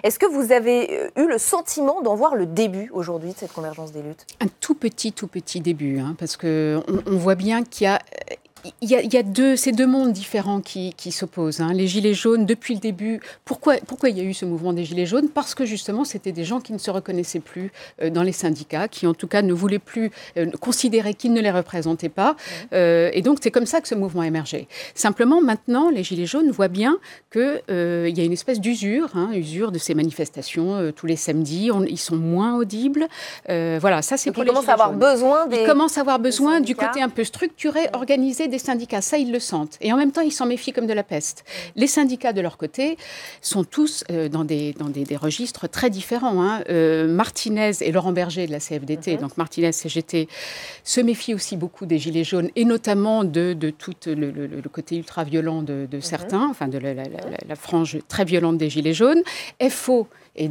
Est-ce que vous avez eu le sentiment d'en voir le début aujourd'hui de cette convergence des luttes ? Un tout petit début, parce qu'on voit bien qu'il y a... ces deux mondes différents qui s'opposent. Les Gilets jaunes, depuis le début, pourquoi il y a eu ce mouvement des Gilets jaunes ? Parce que justement, c'était des gens qui ne se reconnaissaient plus dans les syndicats, qui en tout cas ne voulaient plus considérer qu'ils ne les représentaient pas. Et donc, c'est comme ça que ce mouvement a émergé. Simplement, maintenant, les Gilets jaunes voient bien qu'il y a une espèce d'usure de ces manifestations tous les samedis. Ils sont moins audibles. Voilà, ça c'est donc pour les Gilets jaunes. Ils commencent à avoir besoin du côté un peu structuré, organisé des syndicats, ça ils le sentent. Et en même temps, ils s'en méfient comme de la peste. Les syndicats, de leur côté, sont tous dans des registres très différents. Martinez et Laurent Berger de la CFDT, donc Martinez, CGT, se méfient aussi beaucoup des Gilets jaunes et notamment de tout le côté ultra-violent de certains, enfin de la frange très violente des Gilets jaunes. FO est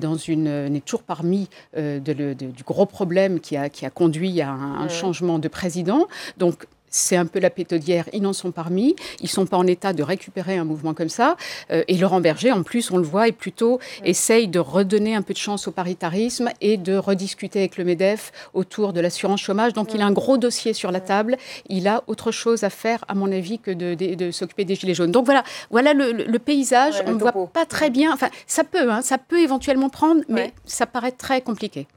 toujours parmi du gros problème qui a conduit à un changement de président. Donc, c'est un peu la pétaudière, ils n'en sont parmi, ils ne sont pas en état de récupérer un mouvement comme ça. Et Laurent Berger, en plus, on le voit, essaye de redonner un peu de chance au paritarisme et de rediscuter avec le MEDEF autour de l'assurance chômage. Donc, il a un gros dossier sur la table. Il a autre chose à faire, à mon avis, que de s'occuper des Gilets jaunes. Donc, voilà le paysage. On ne voit pas très bien. Enfin, ça peut éventuellement prendre, mais ça paraît très compliqué.